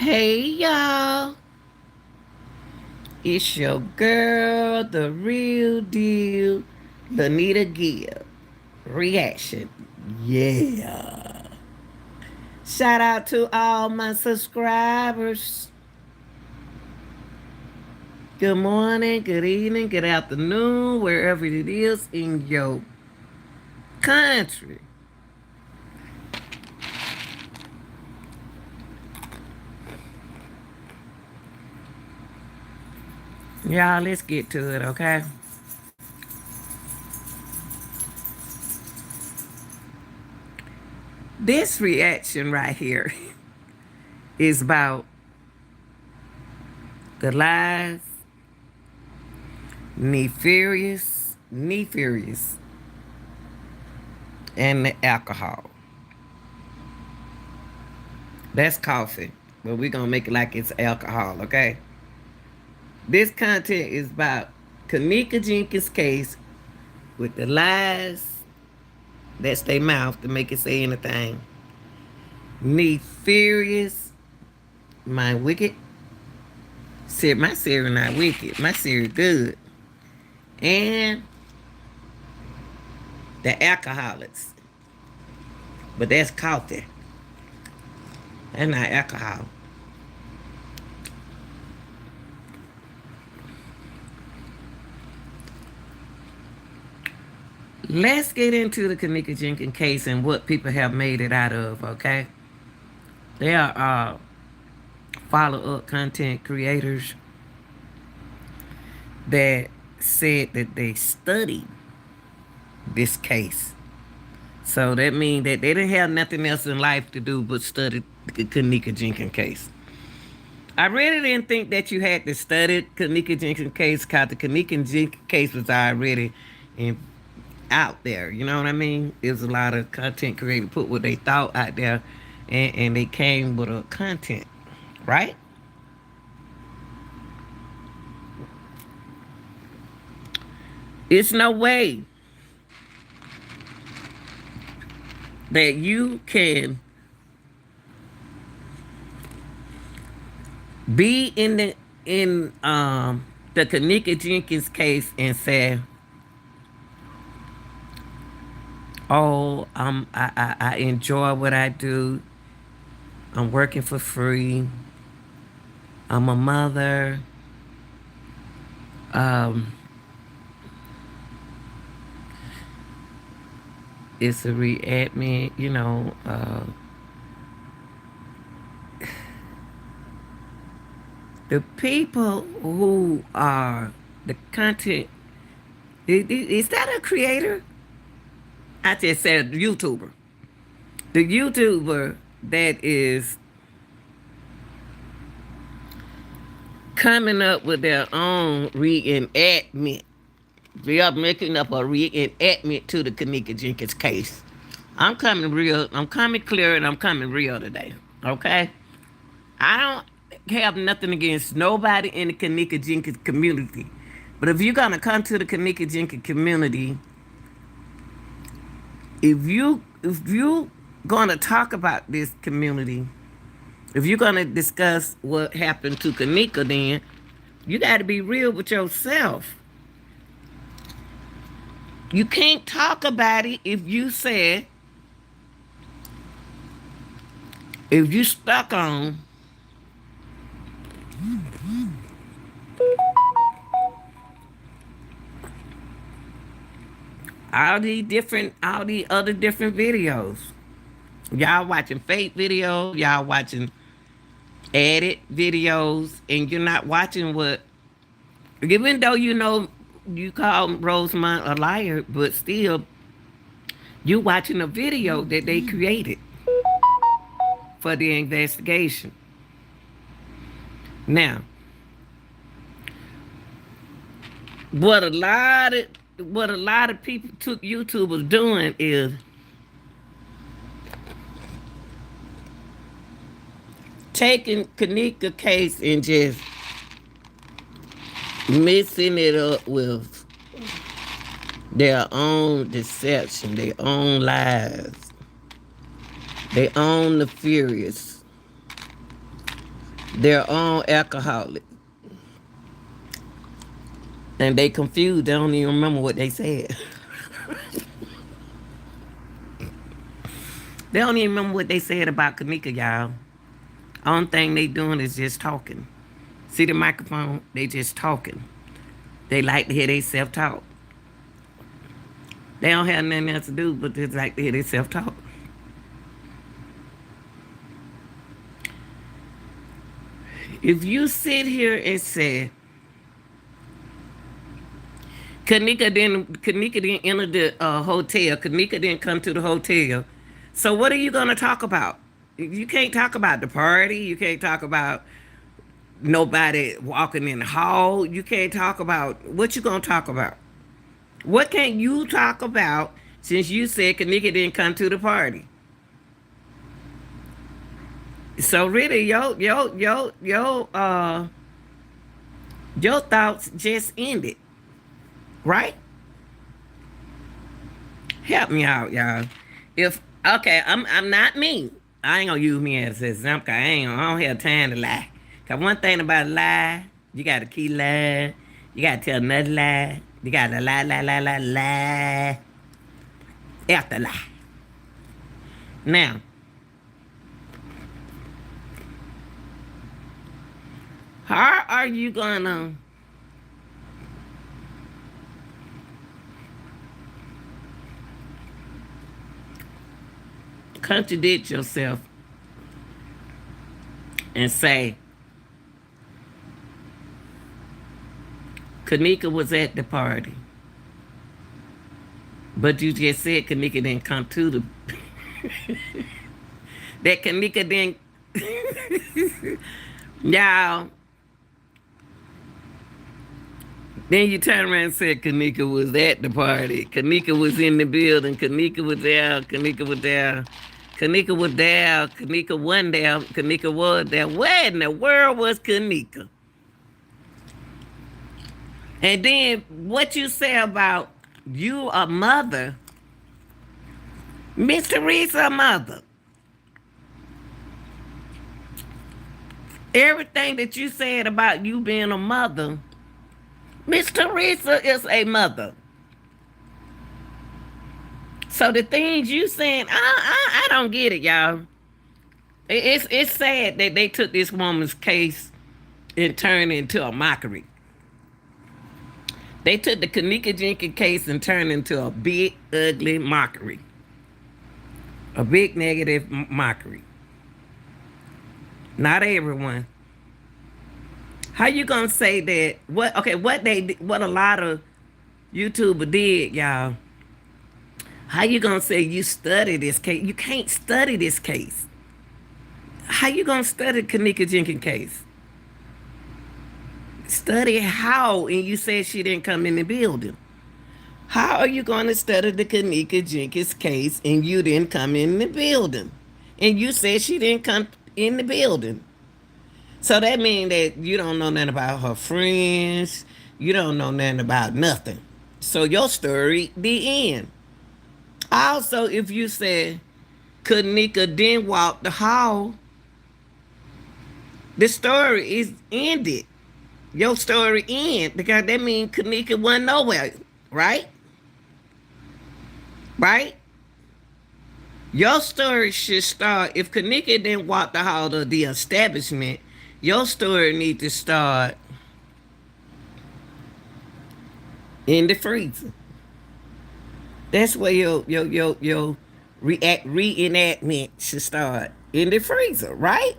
Hey y'all, it's your girl, the real deal, Lanita Gill. Reaction. Yeah. Shout out to all my subscribers. Good morning, good evening, good afternoon, wherever it is in your country. Y'all, let's get to it, okay? This reaction right here is about the lies, Nefarious, and the alcohol. That's coffee, but we're gonna make it like it's alcohol, okay? This content is about Kenneka Jenkins' case with the lies that's their mouth to make it say anything. Nefarious, my wicked. Said my cereal not wicked. My cereal good. And the alcoholics. But that's coffee. That's not alcohol. Let's get into the Kenneka Jenkins case and what people have made it out of, okay? There are follow-up content creators that said that they studied this case. So that means that they didn't have nothing else in life to do but study the Kenneka Jenkins case. I really didn't think that you had to study Kenneka Jenkins case because the Kenneka Jenkins case was already out there. You know what I mean? There's a lot of content creators put what they thought out there, and they came with a content, right? It's no way that you can be in the Kenneka Jenkins case and say, "Oh, I enjoy what I do. I'm working for free. I'm a mother. Um, it's a readmin, you know." The people who are the content, is that a creator? I just said YouTuber. The YouTuber that is coming up with their own reenactment. They are making up a reenactment to the Kenneka Jenkins case. I'm coming real, I'm coming clear, and I'm coming real today. Okay? I don't have nothing against nobody in the Kenneka Jenkins community. But if you're gonna come to the Kenneka Jenkins community, if you gonna talk about this community, if you're gonna discuss what happened to Kenneka, then you got to be real with yourself. You can't talk about it if you stuck on all these other different videos. Y'all watching fake videos, y'all watching edit videos, and you're not watching what, even though you know you call Rosemont a liar, but still you watching a video that they created for the investigation. Now, what a lot of people took YouTubers doing is taking Kenneka case and just mixing it up with their own deception, their own lies, their own nefarious. They're on alcoholic. And they confused. They don't even remember what they said. They don't even remember what they said about Kenneka, y'all. Only thing they doing is just talking. See the microphone? They just talking. They like to hear they self-talk. They don't have nothing else to do but just like to hear they self-talk. If you sit here and say, Kenneka didn't enter the hotel. Kenneka didn't come to the hotel. So what are you going to talk about? You can't talk about the party. You can't talk about nobody walking in the hall. You can't talk about what you going to talk about. What can you talk about since you said Kenneka didn't come to the party? So really, your thoughts just ended, right? Help me out, y'all. If okay, I'm not me. I ain't gonna use me as an example. I don't have time to lie. Cause one thing about a lie, you gotta keep lying. You gotta tell another lie. You gotta lie after lie. Now, how are you gonna contradict yourself and say Kenneka was at the party, but you just said Kenneka didn't come to the that Kenneka didn't y'all. Then you turn around and said Kenneka was at the party. Kenneka was in the building. Kenneka was there. Kenneka was there. Kenneka was there. Kenneka wasn't there. Kenneka was there. Where in the world was Kenneka? And then what you say about you a mother, Miss Teresa a mother. Everything that you said about you being a mother, Miss Teresa is a mother. So the things you saying, I don't get it, y'all. It's sad that they took this woman's case and turned it into a mockery. They took the Kenneka Jenkins case and turned it into a big, ugly mockery. A big negative mockery. Not everyone. How you gonna say that? What a lot of YouTubers did, y'all. How you gonna say you study this case? You can't study this case. How you gonna study Kenneka Jenkins case? Study how? And you said she didn't come in the building. How are you gonna study the Kenneka Jenkins case and you didn't come in the building? And you said she didn't come in the building. So that means that you don't know nothing about her friends. You don't know nothing about nothing. So your story, the end. Also, if you said Kenneka didn't walk the hall, the story is ended. Your story end because that means Kenneka wasn't nowhere, right? Right? Your story should start if Kenneka didn't walk the hall of the establishment. Your story need to start in the freezer. That's where your reenactment should start in the freezer, right?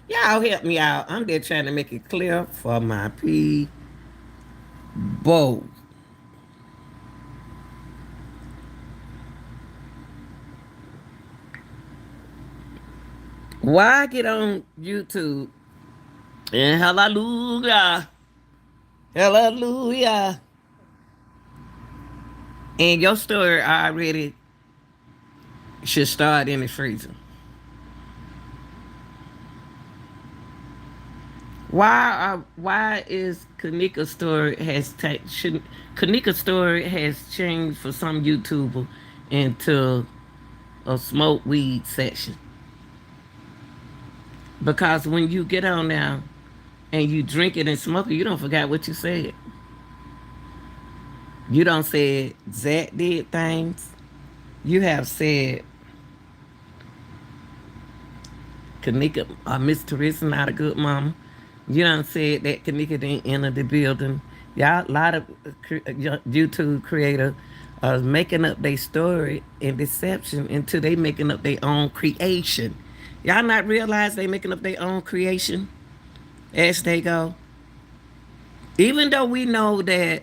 Y'all help me out. I'm just trying to make it clear for my people. Why get on YouTube and hallelujah, hallelujah, and your story already should start in the freezer? Why is Kenneka's story Kenneka's story has changed for some YouTuber into a smoke weed section? Because when you get on now and you drink it and smoke it, you don't forget what you said. You don't say Zach did things. You have said Kenneka or Miss Teresa not a good mama. You done said that Kenneka didn't enter the building. Y'all, a lot of YouTube creators are making up their story and deception until they making up their own creation. Y'all not realize they making up their own creation as they go. Even though we know that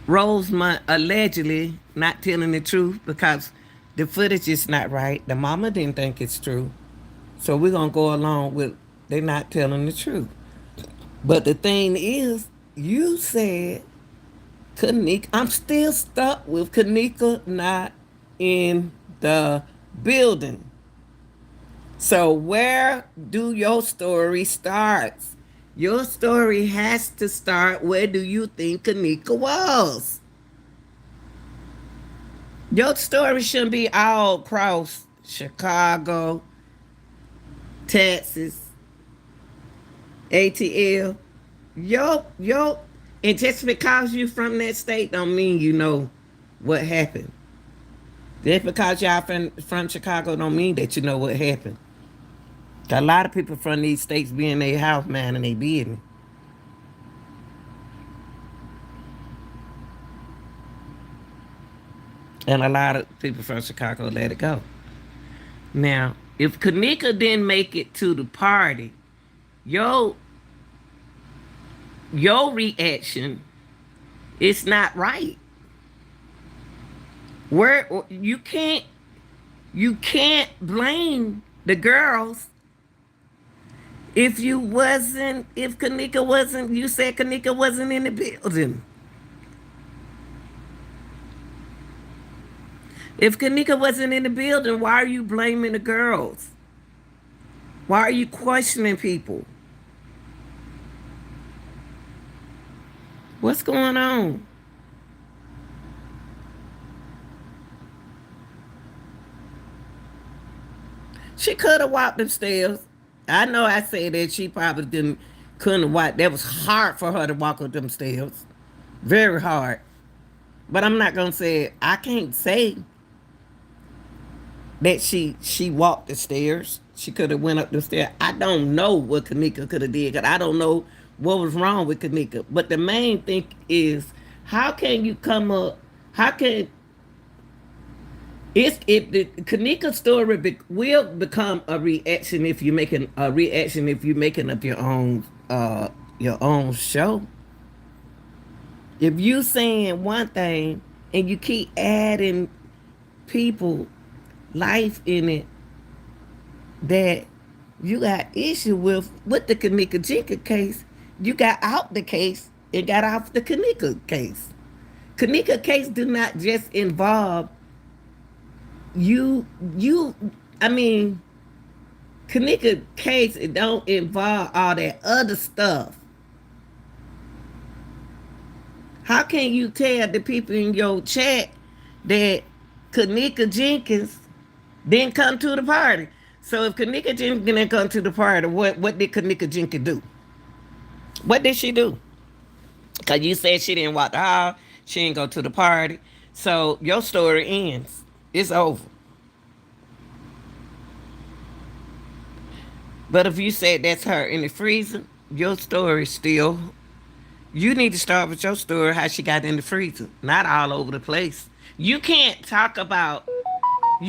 Rosemont allegedly not telling the truth because the footage is not right. The mama didn't think it's true. So we're going to go along with they not telling the truth. But the thing is, you said Kenneka. I'm still stuck with Kenneka not in the building. So where do your story start? Your story has to start where do you think Kenneka was? Your story shouldn't be all across Chicago, Texas, ATL. Yo, and just because you from that state don't mean you know what happened. Just because y'all from Chicago don't mean that you know what happened. A lot of people from these states be in their house, man, and they business. And a lot of people from Chicago let it go. Now, if Kenneka didn't make it to the party, your reaction is not right. Where you can't blame the girls if Kenneka wasn't, you said Kenneka wasn't in the building. If Kenneka wasn't in the building, why are you blaming the girls? Why are you questioning people? What's going on? She could have walked upstairs. I know I said that she probably couldn't walk. That was hard for her to walk up them stairs. Very hard. But I'm not gonna say I can't say that she walked the stairs. She could have went up the stairs. I don't know what Kenneka could have did because I don't know what was wrong with Kenneka. But the main thing is, how can you come up? How can if the Kenneka story will become a reaction if you're making up your own show. If you saying one thing and you keep adding people life in it that you got issue with the Kenneka Jenkins case, you got out the case and got off the Kenneka case. Kenneka case do not just involve you. I mean, Kenneka case, it don't involve all that other stuff. How can you tell the people in your chat that Kenneka Jenkins didn't come to the party? So if Kenneka Jenkins didn't come to the party, what did Kenneka Jenkins do? What did she do? Because you said she didn't walk the hall, she didn't go to the party. So your story ends. It's over. But if you said that's her in the freezer, your story still. You need to start with your story, how she got in the freezer, not all over the place. You can't talk about the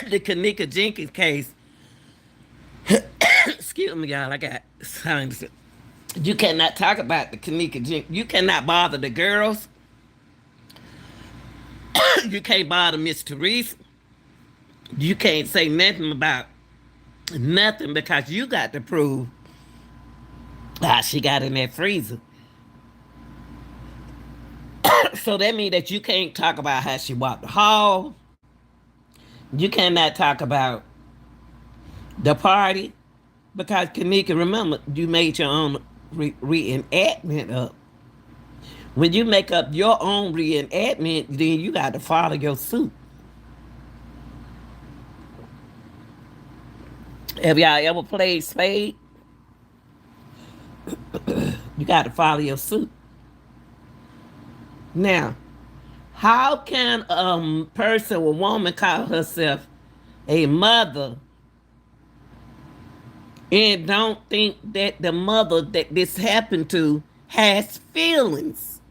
the Kenneka Jenkins case. Excuse me, y'all. I got signs. You cannot talk about the Kenneka Jenkins. You cannot bother the girls. You can't bother Miss Teresa. You can't say nothing about nothing because you got to prove how she got in that freezer. So that means that you can't talk about how she walked the hall. You cannot talk about the party because Kenneka, remember, you made your own reenactment up. When you make up your own reenactment, then you got to follow your suit. Have y'all ever played spade? You got to follow your suit. Now, how can a person or woman call herself a mother and don't think that the mother that this happened to has feelings?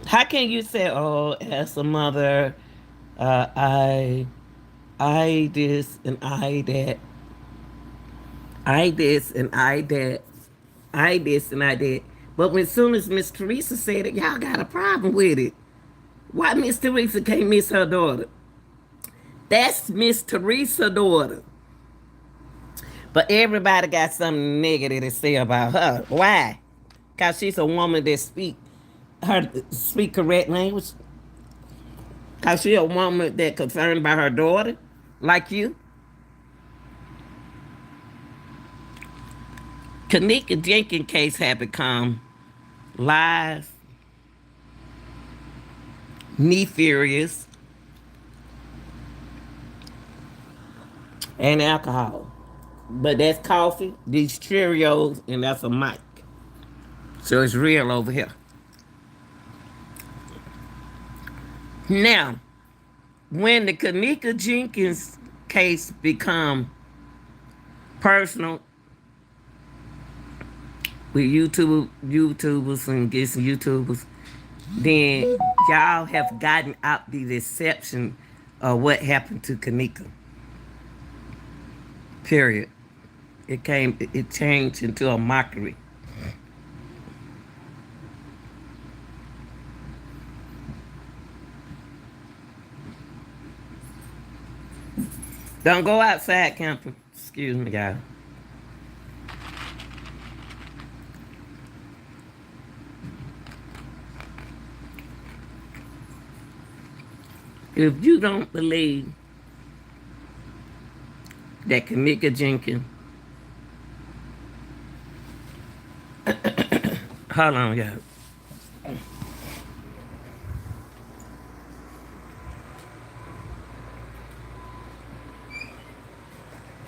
How can you say, "Oh, as a mother, uh, I, I this and I that, I this and I that, I this and I that," but when soon as Miss Teresa said it, y'all got a problem with it. Why Miss Teresa can't miss her daughter? That's Miss Teresa's daughter. But everybody got something negative to say about her. Why? Because she's a woman that speak correct language. Because she's a woman that concerned about her daughter, like you. Kenneka Jenkins case had become lies, Nefarious, and alcohol. But that's coffee, these Cheerios, and that's a mic. So it's real over here. Now, when the Kenneka Jenkins case become personal with YouTubers and get some YouTubers, then y'all have gotten out the deception of what happened to Kenneka. Period. It changed into a mockery. Don't go outside camping. Excuse me, guys. If you don't believe that Kenneka Jenkins, hold on, y'all.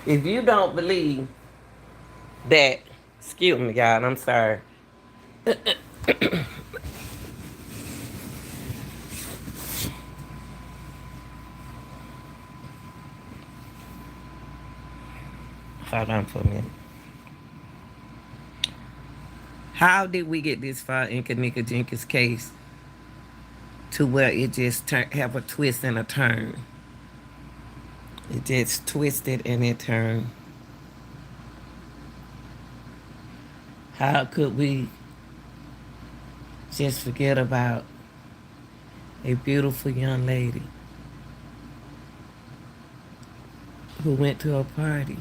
If you don't believe that, excuse me, y'all, I'm sorry. Hold on for a minute. How did we get this far in Kenneka Jenkins' case to where it just have a twist and a turn? It just twisted and it turned. How could we just forget about a beautiful young lady who went to a party?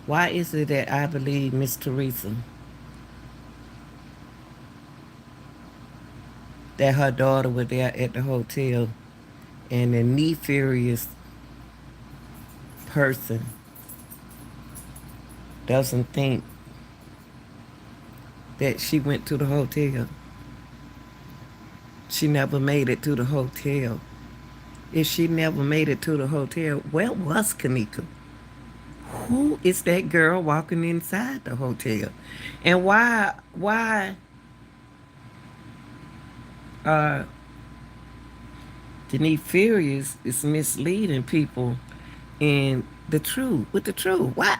Why is it that I believe Miss Teresa that her daughter was there at the hotel and the nefarious person doesn't think that she went to the hotel? She never made it to the hotel. If she never made it to the hotel, where was Kenneka? Who is that girl walking inside the hotel? And why uh the Nefarious is misleading people in the truth with the truth? Why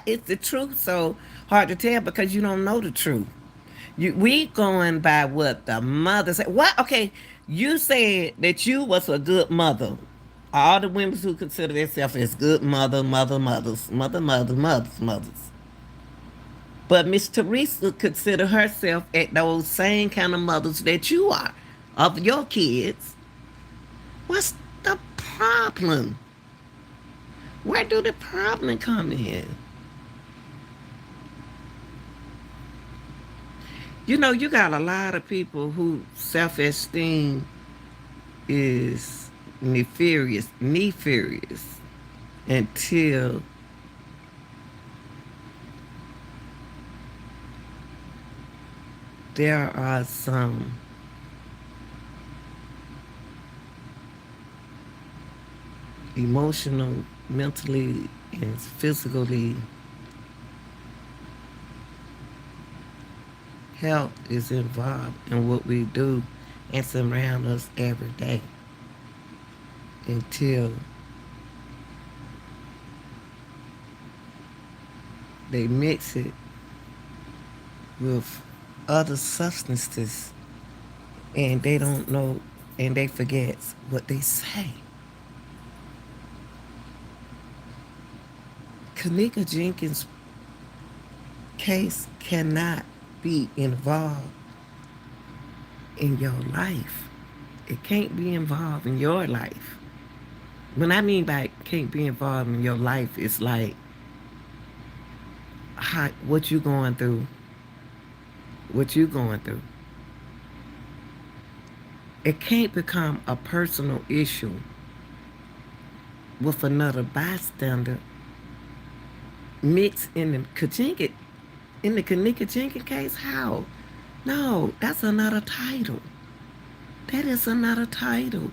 is the truth so hard to tell? Because you don't know the truth. We going by what the mother said. What? Okay, you said that you was a good mother. All the women who consider themselves as good mothers. But Miss Teresa consider herself at those same kind of mothers that you are of your kids. What's the problem? Where do the problem come in? You know, you got a lot of people who self-esteem is nefarious until there are some emotional, mentally, and physically health is involved in what we do and surround us every day until they mix it with other substances and they don't know and they forget what they say. Kenneka Jenkins' case cannot be involved in your life. It can't be involved in your life. When I mean by can't be involved in your life, it's like what you going through, what you going through. It can't become a personal issue with another bystander mixed in the Kenneka Jenkins case. How? No, that's another title. That is another title.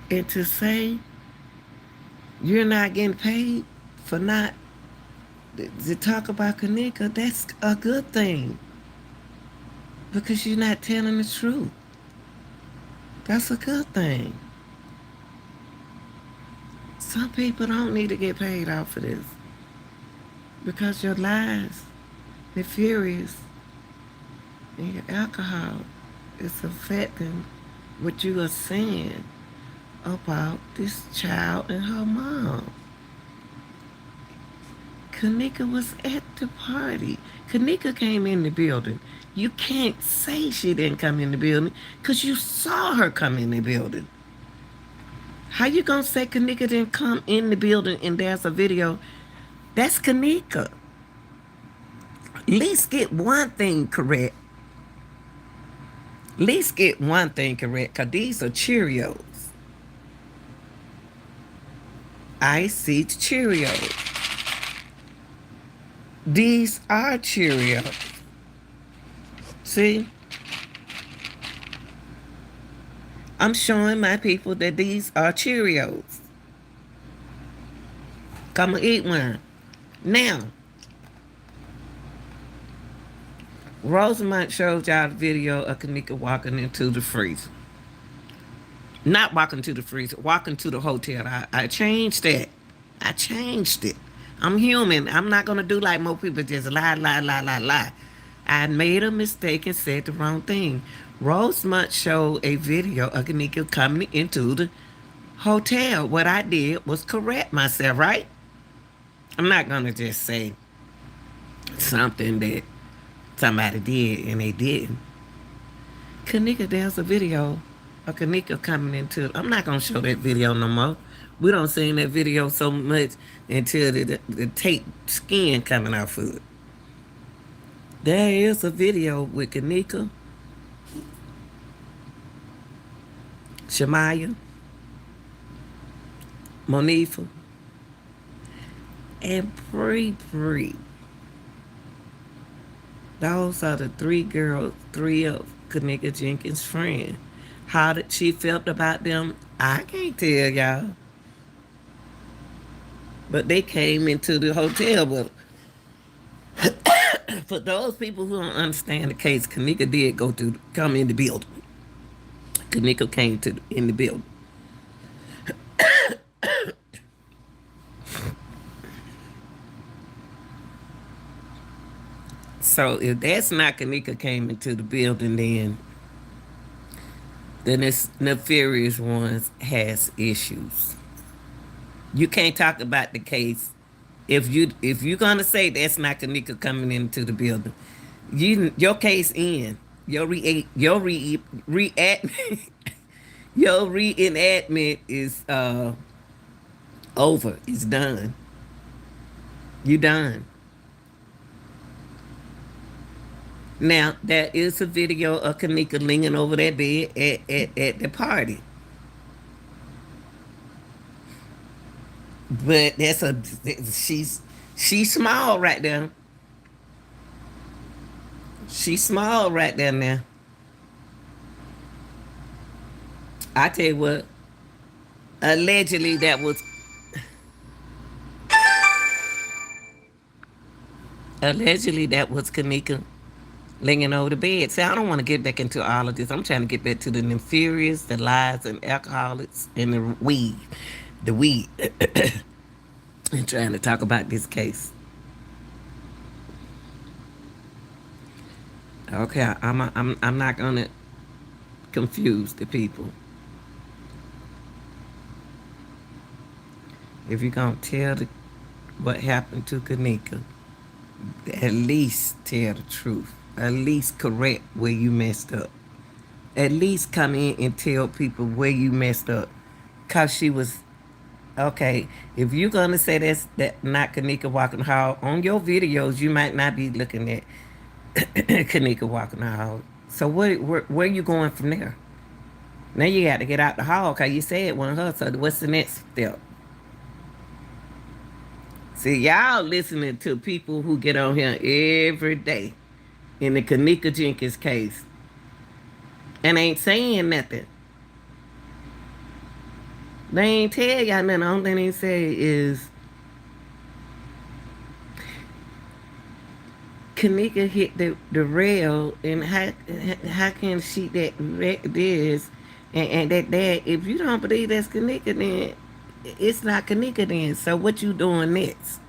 And to say you're not getting paid for not to talk about Kenneka, that's a good thing. Because you're not telling the truth. That's a good thing. Some people don't need to get paid off of this. Because your lies, Nefarious, and your alcohol is affecting what you are saying about this child and her mom. Kenneka was at the party. Kenneka came in the building. You can't say she didn't come in the building because you saw her come in the building. How you gonna say Kenneka didn't come in the building and there's a video? That's Kenneka. At least get one thing correct. At least get one thing correct, because these are Cheerios. Icy Cheerios. These are Cheerios. See? I'm showing my people that these are Cheerios. Come and eat one. Now, Rosamond showed y'all the video of Kenneka walking into the freezer. Not walking to the freezer, walking to the hotel. I changed that. I changed it. I'm human. I'm not going to do like most people, just lie, lie, lie, lie, lie. I made a mistake and said the wrong thing. Rosemont showed a video of Kenneka coming into the hotel. What I did was correct myself, right? I'm not going to just say something that somebody did and they didn't. Kenneka, there's a video of Kenneka coming into. I'm not going to show that video no more. We don't see that video so much until the tape skin coming off of it. There is a video with Kenneka, Shamaya, Monifa, and Bree. Those are the three girls, three of Kenneka Jenkins' friends. How did she felt about them? I can't tell y'all. But they came into the hotel with her. For those people who don't understand the case, Kenneka did come in the building. Kenneka came in the building. So if that's not Kenneka came into the building, then this Nefarious ones has issues. You can't talk about the case if you're gonna say that's not Kenneka coming into the building. Your case in your reenactment is over. It's done. You done. Now, there is a video of Kenneka leaning over that bed at the party. But she's small right there. She small right there now. I tell you what, allegedly that was Kenneka laying over the bed. See, I don't want to get back into all of this. I'm trying to get back to the Nefarious, the lies and alcoholics, and the weed. The weed. And trying to talk about this case. Okay, I'm not gonna confuse the people. If you're gonna tell what happened to Kenneka, at least tell the truth. At least correct where you messed up. At least come in and tell people where you messed up. Cause she was okay. If you're gonna say that not Kenneka walking the hall on your videos, you might not be looking at Kenneka walking the hall. So where you going from there? Now you got to get out the hall because you said it wasn't her. So what's the next step? See, y'all listening to people who get on here every day in the Kenneka Jenkins case and ain't saying nothing. They ain't tell y'all nothing. The only thing they say is Kenneka hit the rail, and how can she that this and that if you don't believe that's Kenneka, then it's not Kenneka then. So what you doing next?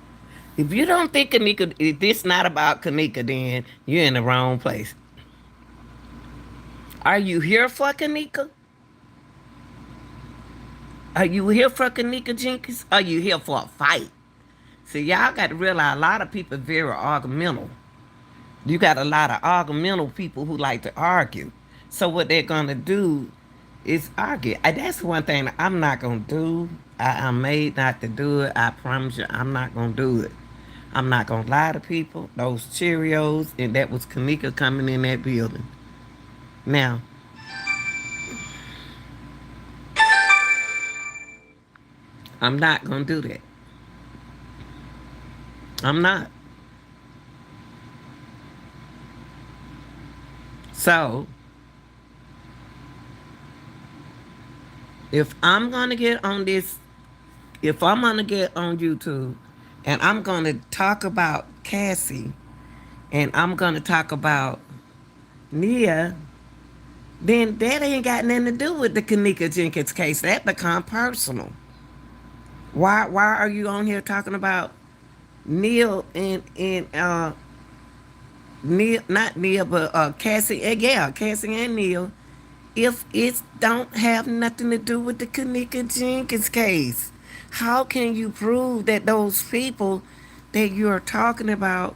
If you don't think Kenneka, if this not about Kenneka, then you're in the wrong place. Are you here for Kenneka? Are you here for Kenneka Jenkins? Are you here for a fight? See, y'all got to realize a lot of people are very argumentative. You got a lot of argumentative people who like to argue. So what they're gonna do is argue. That's one thing I'm not gonna do. I'm made not to do it. I promise you, I'm not gonna do it. I'm not gonna lie to people. Those Cheerios, and that was Kenneka coming in that building. Now, I'm not gonna do that. I'm not. So, if I'm gonna get on this, if I'm gonna get on YouTube, and I'm gonna talk about Cassie, and I'm gonna talk about Nia, then that ain't got nothing to do with the Kenneka Jenkins case. That become personal. Why are you on here talking about Neil and Neil, not Neil, but Cassie? Yeah, Cassie and Neil. If it don't have nothing to do with the Kenneka Jenkins case, how can you prove that those people that you're talking about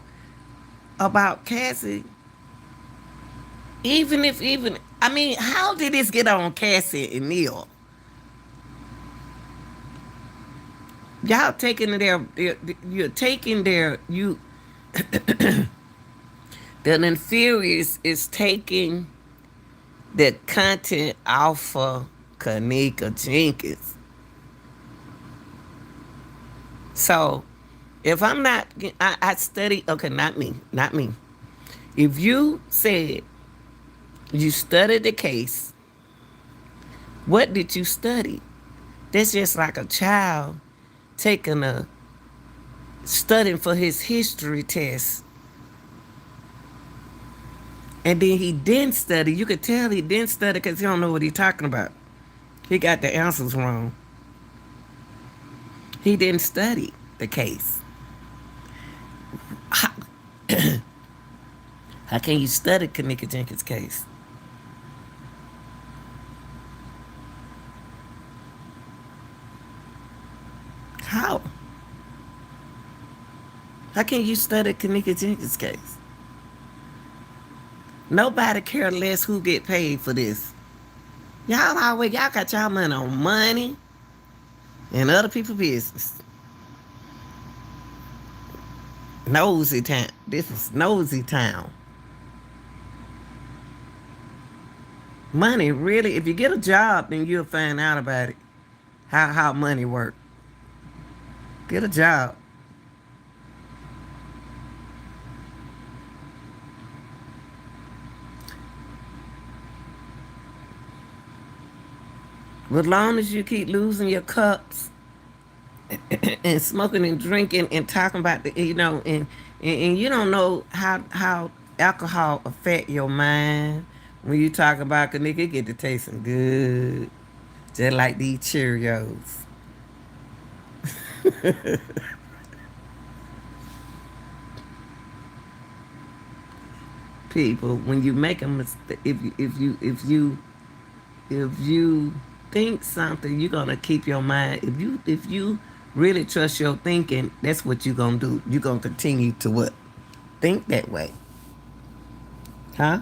Cassie, even I mean, how did this get on Cassie and Neil? Y'all taking you're taking their you the Nefarious is taking the content off of Kenneka Jenkins. So if I'm not, I study. Okay, not me. If you said you studied the case, what did you study? That's just like a child taking a studying for his history test. And then he didn't study. You could tell he didn't study because he don't know what he's talking about. He got the answers wrong. He didn't study the case. How, how can you study Kenneka Jenkins' case? How? How can you study Kenneka Jenkins' case? Nobody care less who get paid for this. Y'all got y'all money on money and other people's business. Nosy town. This is nosy town. Money, really, if you get a job, then you'll find out about it. How money work. Get a job. But long as you keep losing your cups and smoking and drinking and talking about and you don't know how alcohol affect your mind. When you talk about nigga, it get to tasting good, just like these Cheerios. People, when you make a mistake, if you think something, you're gonna keep your mind. If you really trust your thinking, that's what you're gonna do. You're gonna continue to what? Think that way. Huh?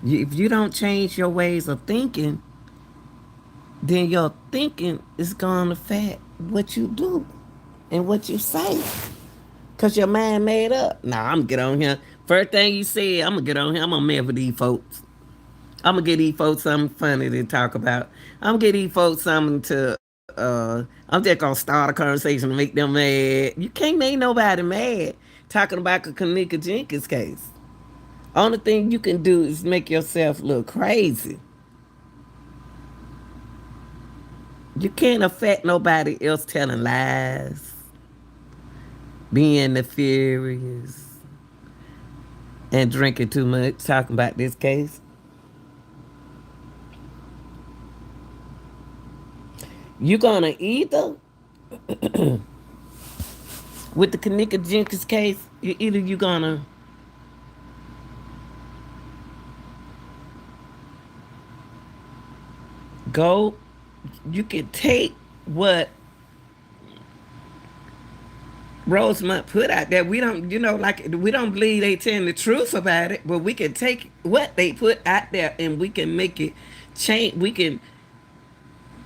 If you don't change your ways of thinking, then your thinking is gonna affect what you do and what you say. Cause your mind made up. Nah, I'm gonna get on here. First thing you said, I'm gonna get on here. I'm gonna mess with these folks. I'm gonna get these folks something funny to talk about. I'm gonna get these folks something to. I'm just gonna start a conversation to make them mad. You can't make nobody mad talking about the Kenneka Jenkins case. Only thing you can do is make yourself look crazy. You can't affect nobody else telling lies, being nefarious, and drinking too much. Talking about this case, you gonna either with the Kenneka Jenkins case, either you gonna go, you can take what Rosemont put out there. We don't, like we don't believe they telling the truth about it, but we can take what they put out there and we can make it change. We can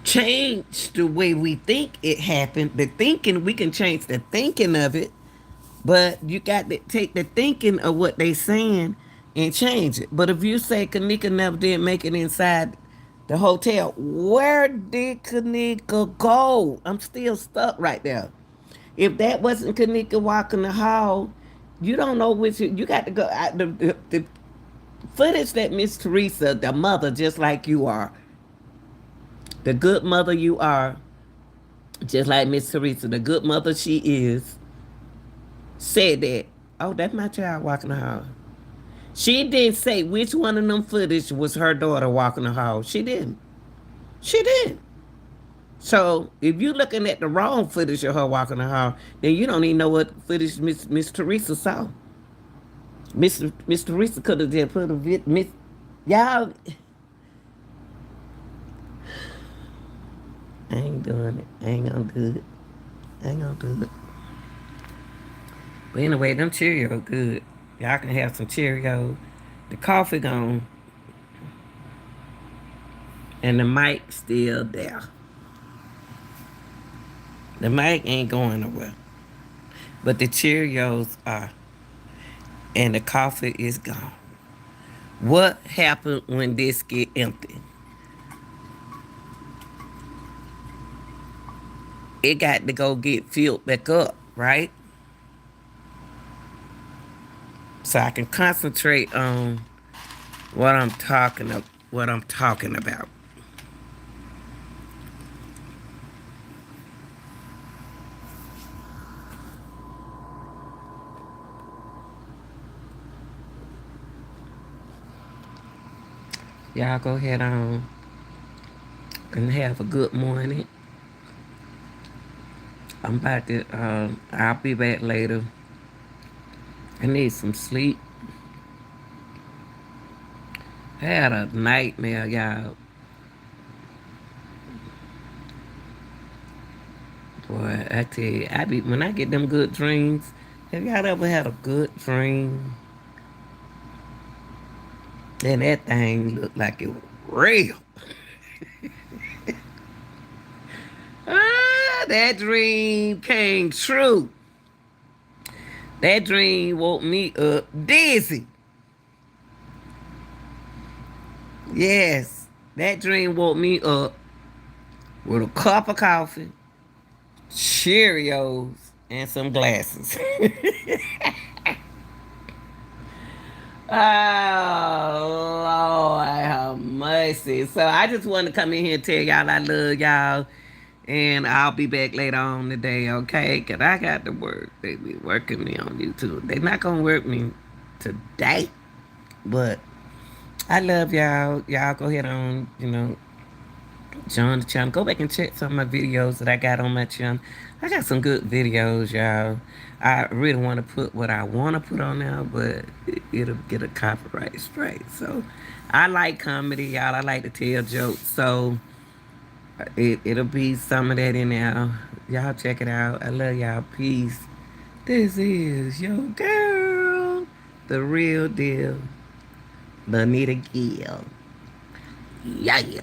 change the way we think it happened. The thinking, we can change the thinking of it, but you got to take the thinking of what they saying and change it. But if you say Kenneka never did make it inside the hotel, where did Kenneka go? I'm still stuck right there. If that wasn't Kenneka walking the hall, you don't know which you got to go. The footage that Miss Teresa, the mother, just like you are, the good mother you are, just like Miss Teresa, the good mother she is, said that, oh, that's my child walking the hall. She didn't say which one of them footage was her daughter walking the hall. She didn't. She didn't. So if you're looking at the wrong footage of her walking the hall, then you don't even know what footage Miss Teresa saw. Miss Teresa could have just put a Miss y'all. I ain't doing it. I ain't gonna do it. I ain't gonna do it. But anyway, them Cheerios good. Y'all can have some Cheerios. The coffee gone. And the mic still there. The mic ain't going nowhere. But the Cheerios are. And the coffee is gone. What happened when this get empty? It got to go get filled back up, right? So I can concentrate on what I'm talking about. Y'all go ahead on and have a good morning. I'm about to, I'll be back later. I need some sleep. I had a nightmare, y'all. Boy, I tell you, when I get them good dreams, have y'all ever had a good dream? And that thing looked like it was real. That dream came true. That dream woke me up dizzy. Yes, that dream woke me up with a cup of coffee, Cheerios, and some glasses. Oh, Lord, how much listen. So I just want to come in here and tell y'all I love y'all. And I'll be back later on today, okay? Because I got to work. They be working me on YouTube. They not going to work me today. But I love y'all. Y'all go ahead on, join the channel. Go back and check some of my videos that I got on my channel. I got some good videos, y'all. I really want to put what I want to put on there, but it'll get a copyright straight. So I like comedy, y'all. I like to tell jokes. So it'll be some of that in there. Y'all check it out. I love y'all. Peace. This is your girl, the real deal, Lanita Gill. Yeah.